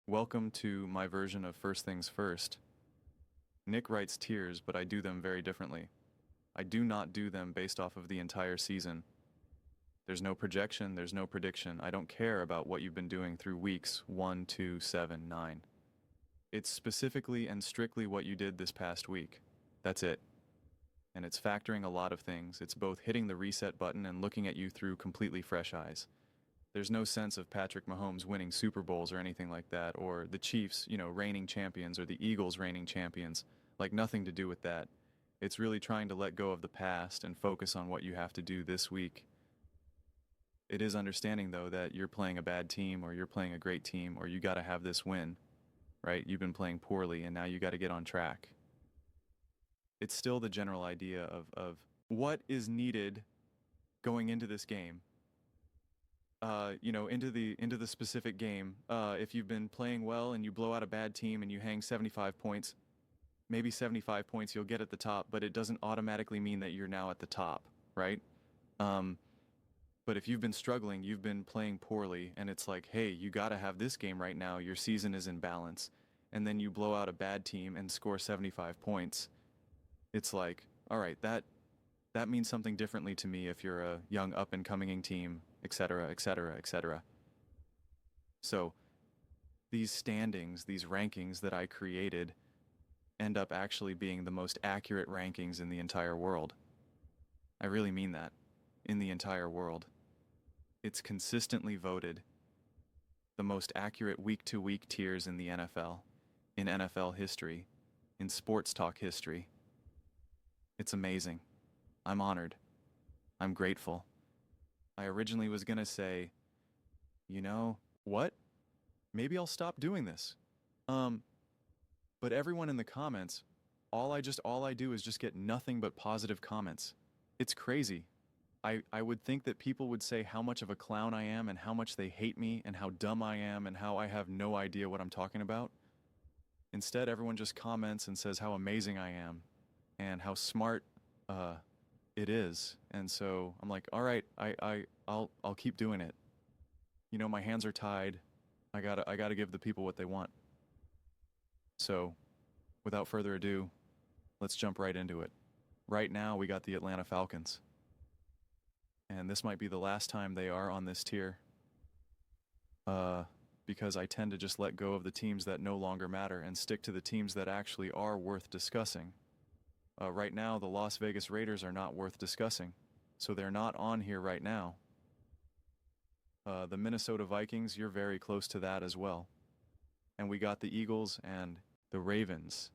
Welcome to my version of First Things First. Nick writes tiers, but I do them very differently. I do not do them based off of the entire season. There's no projection, there's no prediction. I don't care about what you've been doing through weeks 1, 2, 7, 9. It's specifically and strictly what you did this past week. That's it. And it's factoring a lot of things. It's both hitting the reset button and looking at you through completely fresh eyes. There's no sense of Patrick Mahomes winning Super Bowls or anything like that, or the Chiefs, reigning champions, or the Eagles reigning champions. Like, nothing to do with that. It's really trying to let go of the past and focus on what you have to do this week. It is understanding, though, that you're playing a bad team, or you're playing a great team, or you got to have this win, right? You've been playing poorly, and now you got to get on track. It's still the general idea of what is needed going into this game. Into the specific game. If you've been playing well and you blow out a bad team and you hang 75 points, maybe 75 points you'll get at the top, but it doesn't automatically mean that you're now at the top, right? But if you've been struggling, you've been playing poorly, and it's like, hey, you got to have this game right now. Your season is in balance. And then you blow out a bad team and score 75 points. It's like, all right, that means something differently to me if you're a young up-and-coming team, etc., etc., etc. So these standings, these rankings that I created end up actually being the most accurate rankings in the entire world. I really mean that. In the entire world. It's consistently voted the most accurate week-to-week tiers in the NFL, in NFL history, in sports talk history. It's amazing. I'm honored. I'm grateful. I originally was gonna say, you know what? Maybe I'll stop doing this. But everyone in the comments, all I do is just get nothing but positive comments. It's crazy. I would think that people would say how much of a clown I am and how much they hate me and how dumb I am and how I have no idea what I'm talking about. Instead, everyone just comments and says how amazing I am and how smart it is. And so I'm like, all right, I'll keep doing it. My hands are tied. I gotta give the people what they want. So, without further ado, let's jump right into it. Right now, we got the Atlanta Falcons. And this might be the last time they are on this tier. Because I tend to just let go of the teams that no longer matter and stick to the teams that actually are worth discussing. Right now, the Las Vegas Raiders are not worth discussing, so they're not on here right now. The Minnesota Vikings, you're very close to that as well. And we got the Eagles and the Ravens.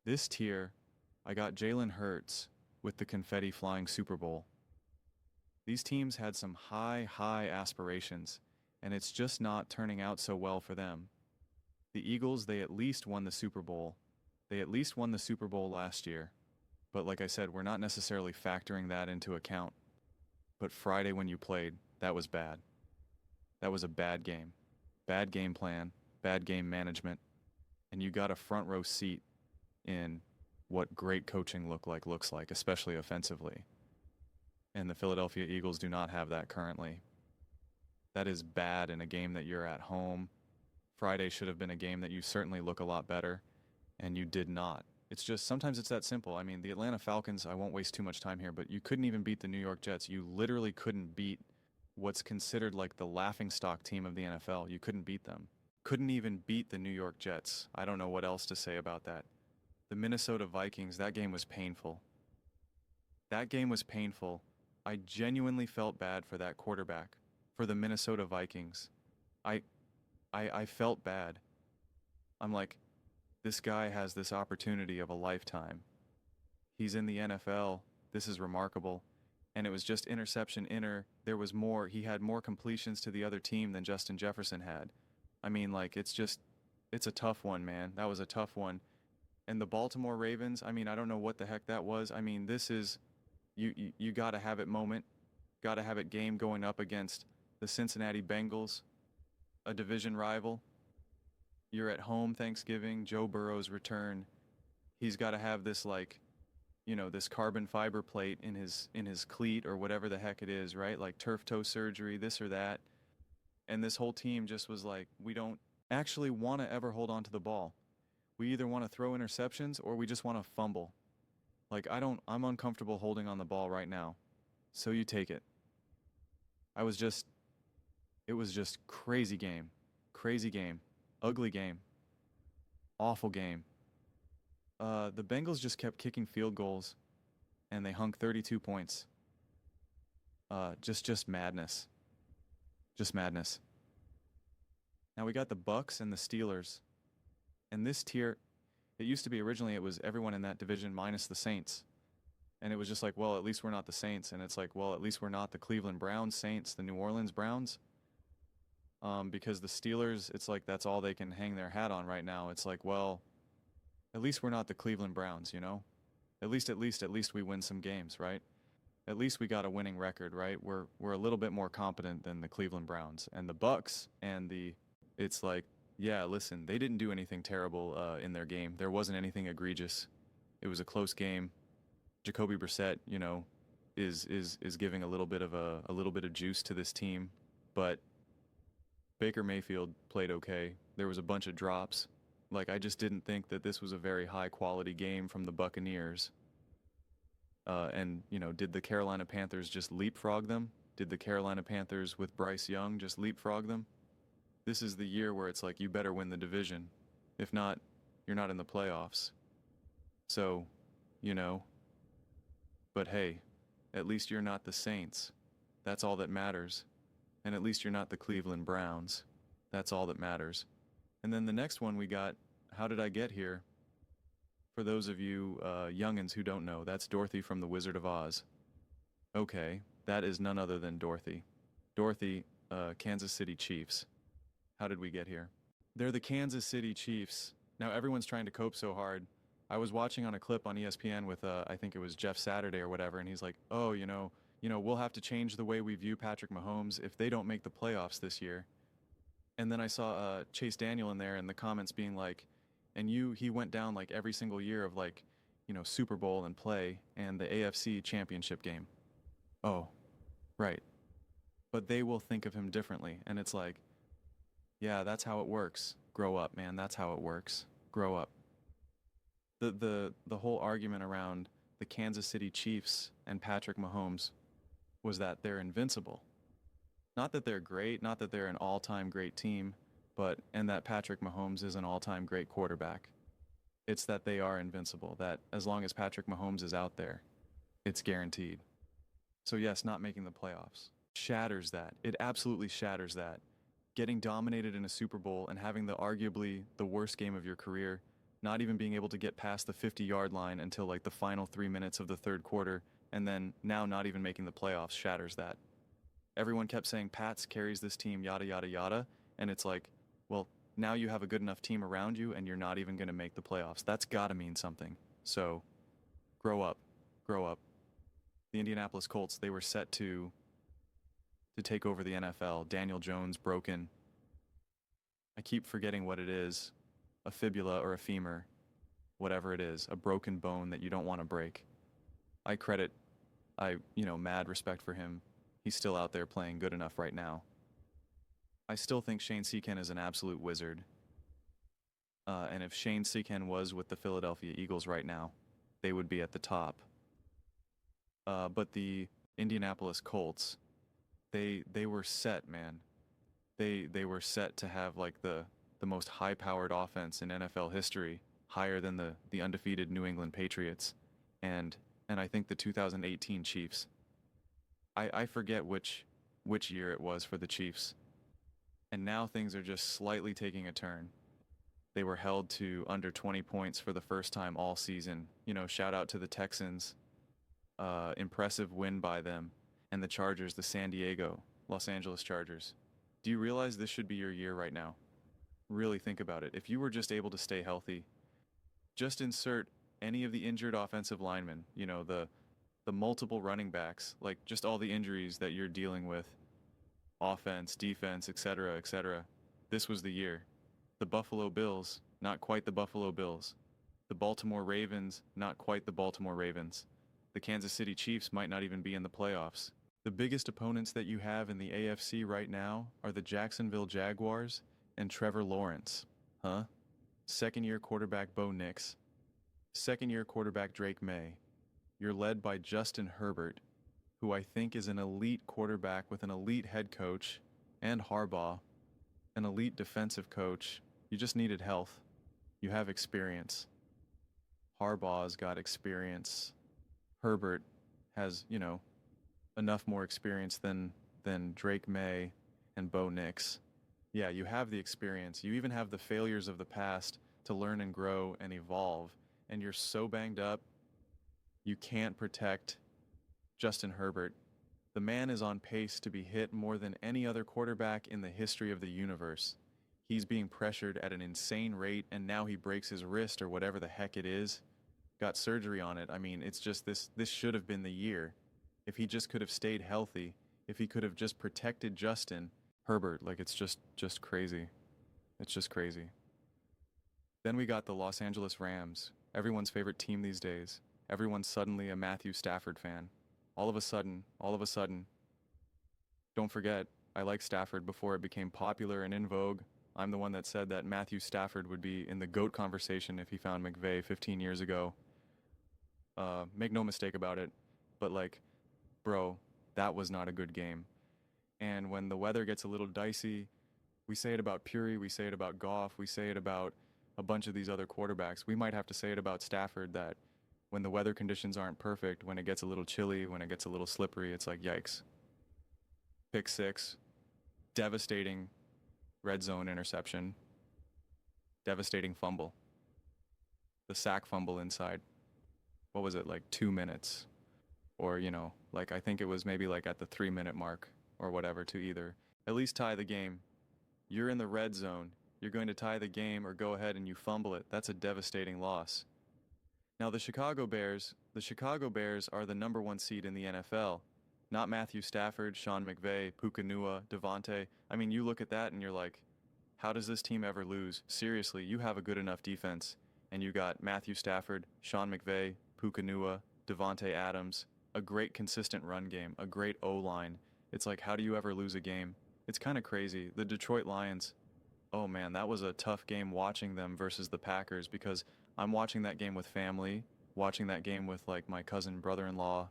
This tier, I got Jalen Hurts with the confetti flying Super Bowl. These teams had some high aspirations, and it's just not turning out so well for them. The Eagles, they at least won the Super Bowl. They at least won the Super Bowl last year. But like I said, we're not necessarily factoring that into account. But Friday when you played, that was bad. That was a bad game. Bad game plan, bad game management, and you got a front row seat in what great coaching looks like, especially offensively. And the Philadelphia Eagles do not have that currently. That is bad in a game that you're at home. Friday should have been a game that you certainly look a lot better, and you did not. It's just, sometimes it's that simple. I mean, the Atlanta Falcons, I won't waste too much time here, but you couldn't even beat the New York Jets. You literally couldn't beat what's considered like the laughingstock team of the NFL. You couldn't beat them. Couldn't even beat the New York Jets. I don't know what else to say about that. The Minnesota Vikings, that game was painful. That game was painful. I genuinely felt bad for that quarterback, for the Minnesota Vikings. I felt bad. I'm like, this guy has this opportunity of a lifetime. He's in the NFL. This is remarkable. And it was just interception there was more. He had more completions to the other team than Justin Jefferson had. I mean, like, it's a tough one, man. That was a tough one. And the Baltimore Ravens, I mean, I don't know what the heck that was. I mean, this is, you got to have it moment. Got to have it game going up against the Cincinnati Bengals, a division rival. You're at home Thanksgiving, Joe Burrow's return. He's got to have this, like, this carbon fiber plate in his cleat or whatever the heck it is, right? Like turf toe surgery, this or that. And this whole team just was like, we don't. actually want to ever hold on to the ball. We either want to throw interceptions or we just want to fumble. Like, I'm uncomfortable holding on the ball right now. So you take it. It was just crazy game. Crazy game. Ugly game. Awful game. The Bengals just kept kicking field goals and they hung 32 points. Just madness. Just madness. Now we got the Bucks and the Steelers. And this tier, it used to be originally it was everyone in that division minus the Saints. And it was just like, well, at least we're not the Saints. And it's like, well, at least we're not the Cleveland Browns Saints, the New Orleans Browns. Because the Steelers, it's like that's all they can hang their hat on right now. It's like, well, at least we're not the Cleveland Browns, you know? At least we win some games, right? At least we got a winning record, right? We're a little bit more competent than the Cleveland Browns. And the Bucks and it's like, yeah, listen, they didn't do anything terrible in their game. There wasn't anything egregious. It was a close game. Jacoby Brissett, you know, is giving a little bit of juice to this team, but Baker Mayfield played okay. There was a bunch of drops. Like, I just didn't think that this was a very high quality game from the Buccaneers. And, you know, did the Carolina Panthers just leapfrog them? Did the Carolina Panthers with Bryce Young just leapfrog them? This is the year where it's like, you better win the division. If not, you're not in the playoffs. So, you know, but hey, at least you're not the Saints. That's all that matters. And at least you're not the Cleveland Browns. That's all that matters. And then the next one we got, How Did I Get Here? For those of you youngins who don't know, that's Dorothy from The Wizard of Oz. Okay, that is none other than Dorothy. Dorothy, Kansas City Chiefs. How did we get here? They're the Kansas City Chiefs. Now everyone's trying to cope so hard. I was watching on a clip on ESPN with, I think it was Jeff Saturday or whatever, and he's like, oh, you know, we'll have to change the way we view Patrick Mahomes if they don't make the playoffs this year. And then I saw Chase Daniel in there in the comments being like, and he went down like every single year of like, you know, Super Bowl and play and the AFC championship game. Oh, right. But they will think of him differently. And it's like, yeah, that's how it works. Grow up, man. That's how it works. Grow up. The whole argument around the Kansas City Chiefs and Patrick Mahomes was that they're invincible. Not that they're great, not that they're an all-time great team, and that Patrick Mahomes is an all-time great quarterback. It's that they are invincible, that as long as Patrick Mahomes is out there, it's guaranteed. So yes, not making the playoffs shatters that. It absolutely shatters that. Getting dominated in a Super Bowl and having arguably the worst game of your career, not even being able to get past the 50-yard line until like the final 3 minutes of the third quarter, and then now not even making the playoffs shatters that. Everyone kept saying Pats carries this team, yada, yada, yada, and it's like, well, now you have a good enough team around you and you're not even going to make the playoffs. That's got to mean something. So, grow up. Grow up. The Indianapolis Colts, they were set to take over the NFL. Daniel Jones broken. I keep forgetting what it is. A fibula or a femur. Whatever it is. A broken bone that you don't want to break. Mad respect for him. He's still out there playing good enough right now. I still think Shane Seacon is an absolute wizard. And if Shane Seacon was with the Philadelphia Eagles right now, they would be at the top. But the Indianapolis Colts, they were set, man. They were set to have like the most high-powered offense in NFL history, higher than the undefeated New England Patriots, and I think the 2018 Chiefs. I forget which year it was for the Chiefs. And now things are just slightly taking a turn. They were held to under 20 points for the first time all season. You know, shout out to the Texans. Impressive win by them. And the Chargers, the Los Angeles Chargers. Do you realize this should be your year right now? Really think about it. If you were just able to stay healthy, just insert any of the injured offensive linemen, you know, the multiple running backs, like just all the injuries that you're dealing with. Offense, defense, etc., etc. This was the year. The Buffalo Bills, not quite the Buffalo Bills. The Baltimore Ravens, not quite the Baltimore Ravens. The Kansas City Chiefs might not even be in the playoffs. The biggest opponents that you have in the AFC right now are the Jacksonville Jaguars and Trevor Lawrence. Huh? Second-year quarterback Bo Nix. Second-year quarterback Drake May. You're led by Justin Herbert, who I think is an elite quarterback with an elite head coach, and Harbaugh, an elite defensive coach. You just needed health. You have experience. Harbaugh's got experience. Herbert has, enough more experience than Drake May and Bo Nix. Yeah, you have the experience. You even have the failures of the past to learn and grow and evolve. And you're so banged up, you can't protect Justin Herbert. The man is on pace to be hit more than any other quarterback in the history of the universe. He's being pressured at an insane rate, and now he breaks his wrist or whatever the heck it is. Got surgery on it. I mean, it's just this should have been the year. If he just could have stayed healthy, if he could have just protected Justin Herbert, it's just crazy. It's just crazy. Then we got the Los Angeles Rams, everyone's favorite team these days. Everyone's suddenly a Matthew Stafford fan. All of a sudden, don't forget, I liked Stafford before it became popular and in vogue. I'm the one that said that Matthew Stafford would be in the GOAT conversation if he found McVay 15 years ago. Make no mistake about it, but bro, that was not a good game. And when the weather gets a little dicey, we say it about Puri, we say it about Goff, we say it about a bunch of these other quarterbacks. We might have to say it about Stafford that when the weather conditions aren't perfect, when it gets a little chilly, when it gets a little slippery, it's like, yikes. Pick six, devastating red zone interception, devastating fumble. The sack fumble inside. What was it, 2 minutes? Or, I think it was maybe at the 3-minute mark or whatever to either at least tie the game. You're in the red zone. You're going to tie the game or go ahead and you fumble it. That's a devastating loss. Now, the Chicago Bears are the number 1 seed in the NFL. Not Matthew Stafford, Sean McVay, Puka Nua, Devontae. I mean, you look at that and you're like, how does this team ever lose? Seriously, you have a good enough defense. And you got Matthew Stafford, Sean McVay, Puka Nua, Devontae Adams, a great consistent run game, a great O-line. It's like, how do you ever lose a game? It's kind of crazy. The Detroit Lions, oh man, that was a tough game watching them versus the Packers because I'm watching that game with family, watching that game with my cousin brother-in-law,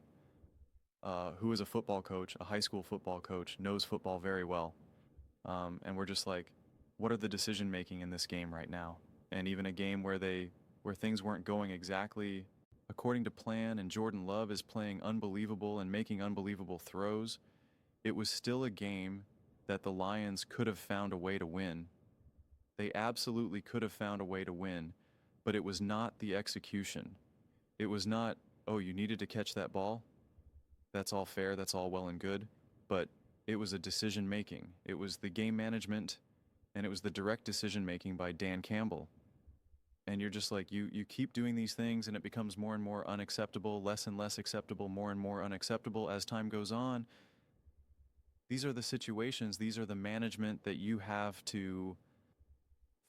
who is a football coach, a high school football coach, knows football very well. And we're just like, what are the decision making in this game right now? And even a game where things weren't going exactly according to plan and Jordan Love is playing unbelievable and making unbelievable throws, it was still a game that the Lions could have found a way to win. They absolutely could have found a way to win, but it was not the execution. It was not, oh, you needed to catch that ball? That's all fair, that's all well and good, but it was a decision making. It was the game management, and it was the direct decision making by Dan Campbell. And you're just like, you keep doing these things and it becomes more and more unacceptable, less and less acceptable, more and more unacceptable as time goes on. These are the situations, these are the management that you have to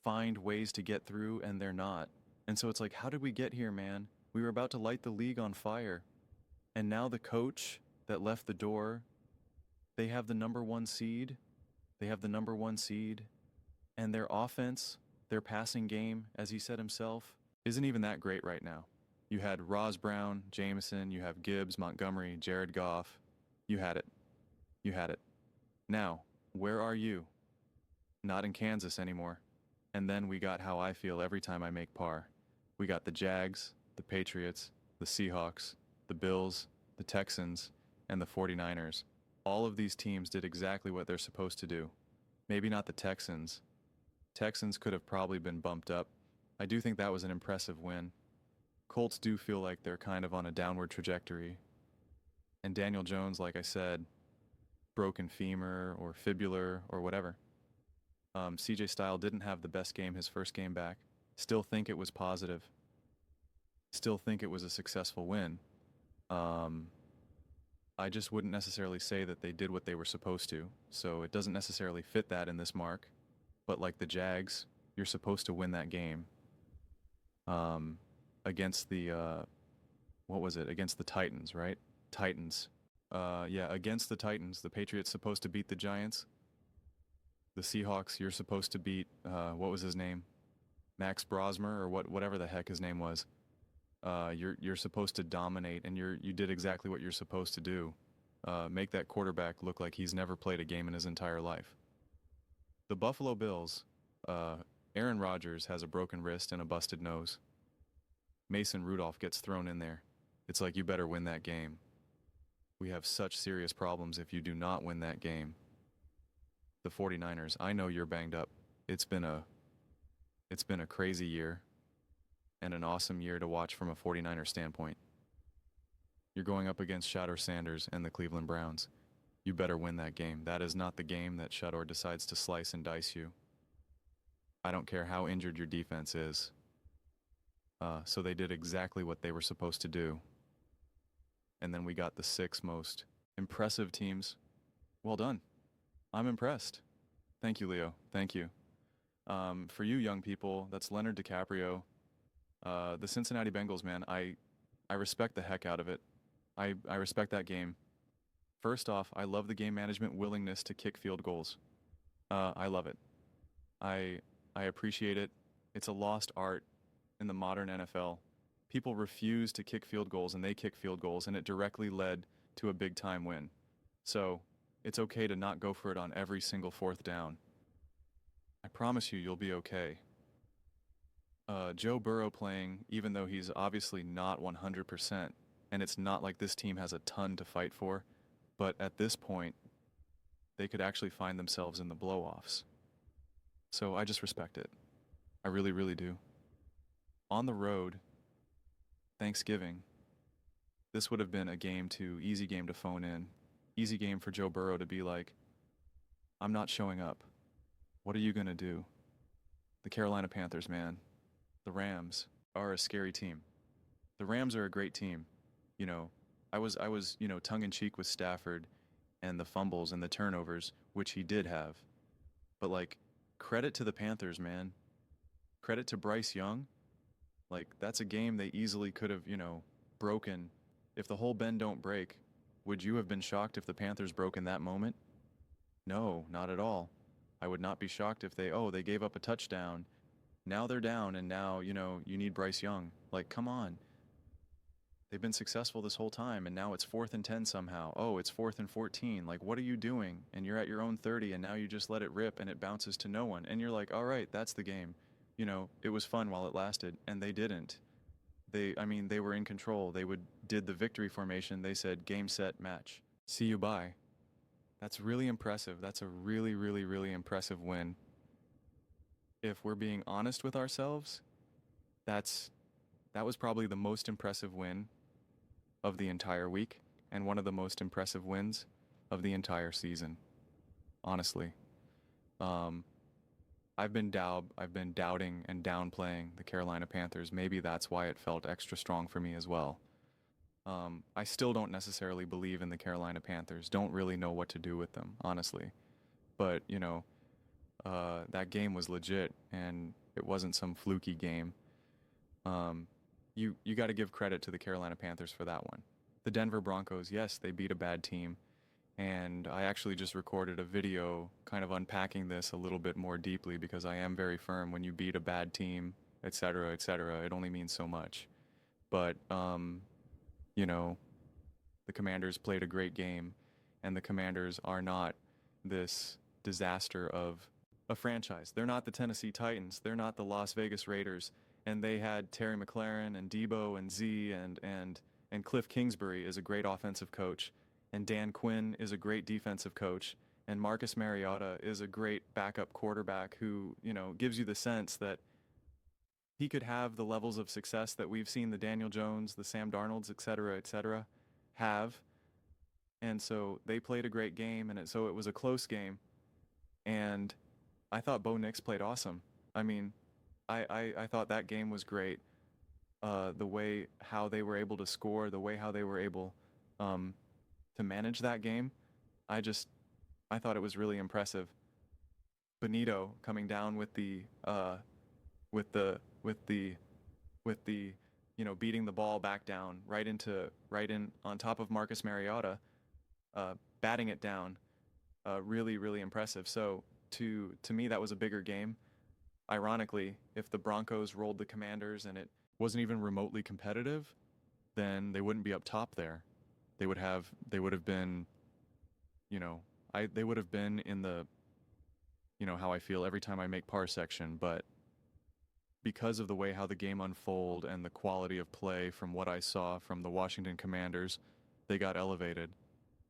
find ways to get through, and they're not. And so it's like, how did we get here, man? We were about to light the league on fire. And now the coach that left the door, they have the number 1 seed. They have the number 1 seed. And their offense, their passing game, as he said himself, isn't even that great right now. You had Ross Brown, Jameson, you have Gibbs, Montgomery, Jared Goff. You had it. You had it. Now, where are you? Not in Kansas anymore. And then we got how I feel every time I make par. We got the Jags, the Patriots, the Seahawks, the Bills, the Texans, and the 49ers. All of these teams did exactly what they're supposed to do. Maybe not the Texans. Texans could have probably been bumped up. I do think that was an impressive win. Colts do feel like they're kind of on a downward trajectory. And Daniel Jones, like I said, broken femur or fibular or whatever. CJ Stills didn't have the best game his first game back. Still think it was positive. Still think it was a successful win. I just wouldn't necessarily say that they did what they were supposed to. So it doesn't necessarily fit that in this mark. But like the Jags, you're supposed to win that game. Against the, what was it? Against the Titans, right? Titans. Against the Titans. The Patriots supposed to beat the Giants. The Seahawks, you're supposed to beat, what was his name? Max Brosmer or whatever the heck his name was. You're supposed to dominate, and you did exactly what you're supposed to do. Make that quarterback look like he's never played a game in his entire life. The Buffalo Bills, Aaron Rodgers has a broken wrist and a busted nose. Mason Rudolph gets thrown in there. It's like you better win that game. We have such serious problems if you do not win that game. The 49ers, I know you're banged up. It's been a crazy year and an awesome year to watch from a 49er standpoint. You're going up against Shador Sanders and the Cleveland Browns. You better win that game. That is not the game that Shador decides to slice and dice you. I don't care how injured your defense is. So they did exactly what they were supposed to do. And then we got the 6 most impressive teams. Well done. I'm impressed. Thank you, Leo. Thank you. For you young people, that's Leonard DiCaprio. The Cincinnati Bengals, man, I respect the heck out of it. I respect that game. First off, I love the game management willingness to kick field goals. I love it. I appreciate it. It's a lost art in the modern NFL. People refuse to kick field goals, and they kick field goals, and it directly led to a big-time win. So it's okay to not go for it on every single 4th down. I promise you, you'll be okay. Joe Burrow playing, even though he's obviously not 100%, and it's not like this team has a ton to fight for, but at this point, they could actually find themselves in the blow-offs. So I just respect it. I really, really do. On the road, Thanksgiving, this would have been easy game to phone in. Easy game for Joe Burrow to be like, I'm not showing up. What are you going to do? The Carolina Panthers, man. The Rams are a scary team. The Rams are a great team. You know, I was, tongue-in-cheek with Stafford and the fumbles and the turnovers, which he did have. But, like, credit to the Panthers, man. Credit to Bryce Young. Like, that's a game they easily could have, broken. If the whole bend don't break, would you have been shocked if the Panthers broke in that moment? No, not at all. I would not be shocked if they gave up a touchdown. Now they're down, and now, you need Bryce Young. Like, come on. They've been successful this whole time, and now it's 4th and 10 somehow. Oh, it's 4th and 14. Like, what are you doing? And you're at your own 30, and now you just let it rip, and it bounces to no one. And you're like, all right, that's the game. It was fun while it lasted, and they didn't. They were in control. They did the victory formation. They said, game, set, match. See you, bye. That's really impressive. That's a really, really, really impressive win. If we're being honest with ourselves, that was probably the most impressive win of the entire week, and one of the most impressive wins of the entire season. Honestly. I've been doubting and downplaying the Carolina Panthers. Maybe that's why it felt extra strong for me as well. I still don't necessarily believe in the Carolina Panthers. Don't really know what to do with them, honestly. But, that game was legit, and it wasn't some fluky game. You got to give credit to the Carolina Panthers for that one. The Denver Broncos, yes, they beat a bad team. And I actually just recorded a video kind of unpacking this a little bit more deeply, because I am very firm when you beat a bad team, etc., it only means so much. But, the Commanders played a great game, and the Commanders are not this disaster of a franchise. They're not the Tennessee Titans. They're not the Las Vegas Raiders. And they had Terry McLaurin and Debo and Z and Cliff Kingsbury is a great offensive coach. And Dan Quinn is a great defensive coach. And Marcus Mariota is a great backup quarterback who, gives you the sense that he could have the levels of success that we've seen the Daniel Jones, the Sam Darnolds, et cetera, have. And so they played a great game, and so it was a close game. And I thought Bo Nix played awesome. I thought that game was great. The way how they were able to score, the way how they were able to manage that game, I thought it was really impressive. Benito coming down with the beating the ball back down right in on top of Marcus Mariota, batting it down, really, really impressive. So to me, that was a bigger game. Ironically, if the Broncos rolled the Commanders and it wasn't even remotely competitive, then they wouldn't be up top there. They would have been, you know, they would have been in the, how I feel every time I make par section, but because of the way how the game unfolded and the quality of play from what I saw from the Washington Commanders, they got elevated.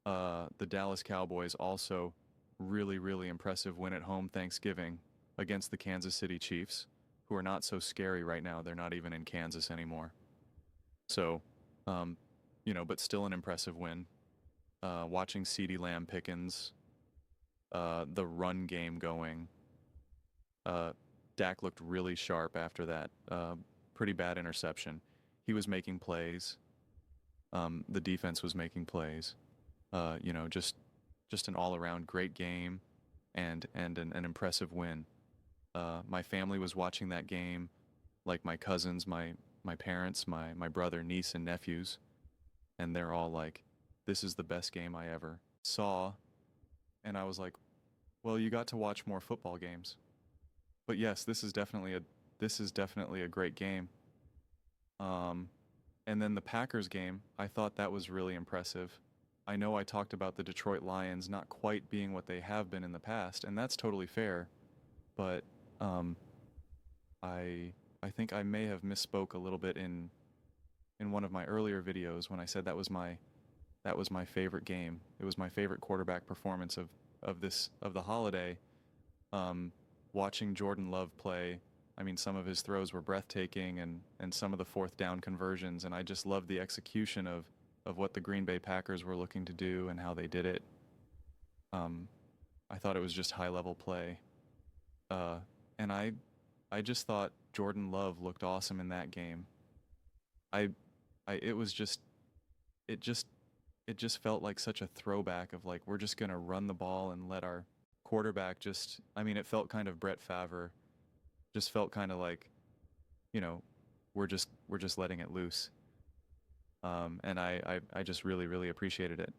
The Dallas Cowboys also really, really impressive win at home Thanksgiving against the Kansas City Chiefs, who are not so scary right now. They're not even in Kansas anymore. So, but still an impressive win. Watching CeeDee Lamb, Pickens, the run game going. Dak looked really sharp after that pretty bad interception. He was making plays. The defense was making plays. Just an all-around great game and an impressive win. My family was watching that game, like my cousins, my parents, my brother, niece, and nephews, and they're all like, "This is the best game I ever saw," and I was like, "Well, you got to watch more football games." But yes, this is definitely a great game. And then the Packers game, I thought that was really impressive. I know I talked about the Detroit Lions not quite being what they have been in the past, and that's totally fair. But I think I may have misspoke a little bit in one of my earlier videos when I said that was my favorite game. It was my favorite quarterback performance of the holiday. Watching Jordan Love play, I mean, some of his throws were breathtaking, and some of the fourth down conversions, and I just loved the execution of what the Green Bay Packers were looking to do and how they did it. I thought it was just high-level play. And I just thought Jordan Love looked awesome in that game. It just felt like such a throwback of like, we're just going to run the ball and let our quarterback it felt kind of Brett Favre, just felt kind of like, we're just letting it loose. And I just really, really appreciated it.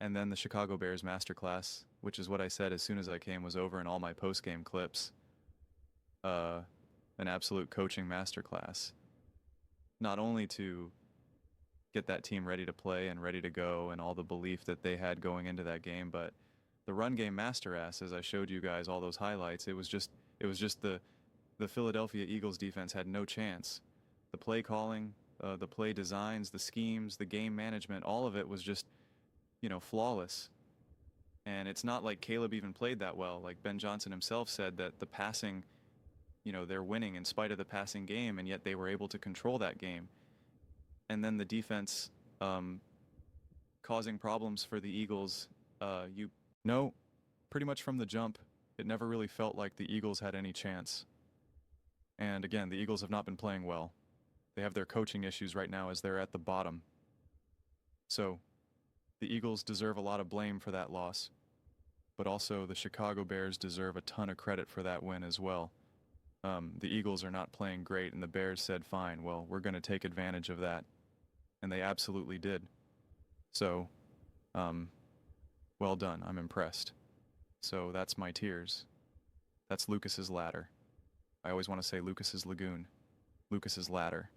And then the Chicago Bears masterclass, which is what I said as soon as I came, was over in all my post-game clips. An absolute coaching masterclass. Not only to get that team ready to play and ready to go and all the belief that they had going into that game, but the run game master-ass, as I showed you guys all those highlights, it was just the Philadelphia Eagles defense had no chance. The play calling, the play designs, the schemes, the game management, all of it was just, flawless. And it's not like Caleb even played that well. Like Ben Johnson himself said that the passing, they're winning in spite of the passing game, and yet they were able to control that game. And then the defense causing problems for the Eagles. Pretty much from the jump, it never really felt like the Eagles had any chance. And again, the Eagles have not been playing well. They have their coaching issues right now as they're at the bottom. So the Eagles deserve a lot of blame for that loss. But also the Chicago Bears deserve a ton of credit for that win as well. The Eagles are not playing great, and the Bears said, fine, well, we're going to take advantage of that. And they absolutely did. So, well done. I'm impressed. So that's my tears. That's Lucas's ladder. I always want to say Lucas's lagoon. Lucas's ladder.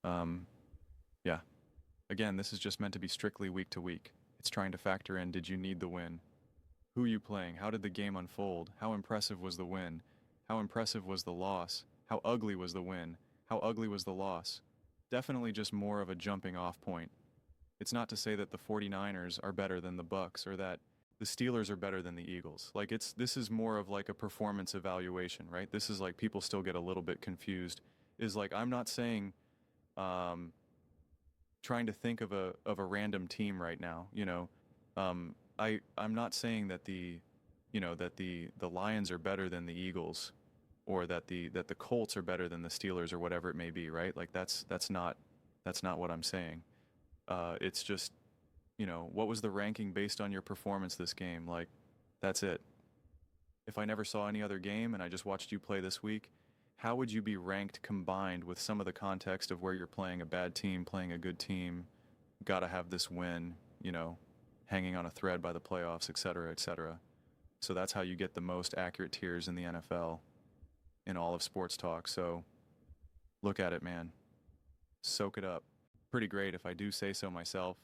Yeah. Again, this is just meant to be strictly week to week. It's trying to factor in, did you need the win? Who are you playing? How did the game unfold? How impressive was the win? How impressive was the loss? How ugly was the win? How ugly was the loss? Definitely just more of a jumping off point. It's not to say that the 49ers are better than the Bucks or that the Steelers are better than the Eagles. Like this is more of like a performance evaluation, right? This is like people still get a little bit confused. Is like, I'm not saying trying to think of a random team right now, I'm not saying that the Lions are better than the Eagles, or that the Colts are better than the Steelers or whatever it may be, right? Like that's not what I'm saying. It's just, what was the ranking based on your performance this game? Like, that's it. If I never saw any other game and I just watched you play this week, how would you be ranked combined with some of the context of where you're playing a bad team, playing a good team, gotta have this win, hanging on a thread by the playoffs, et cetera, et cetera. So that's how you get the most accurate tiers in the NFL in all of sports talk. So look at it, man. Soak it up. Pretty great if I do say so myself.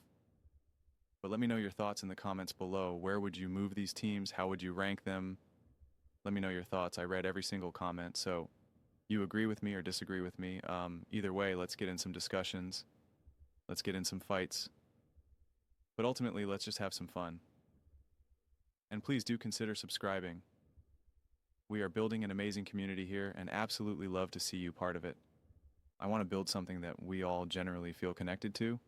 But let me know your thoughts in the comments below. Where would you move these teams? How would you rank them? Let me know your thoughts. I read every single comment. So you agree with me or disagree with me. Either way, let's get in some discussions. Let's get in some fights. But ultimately, let's just have some fun. And please do consider subscribing. We are building an amazing community here and absolutely love to see you part of it. I want to build something that we all generally feel connected to,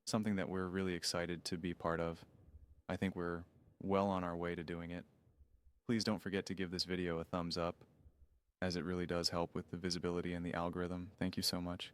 something that we're really excited to be part of. I think we're well on our way to doing it. Please don't forget to give this video a thumbs up, as it really does help with the visibility and the algorithm. Thank you so much.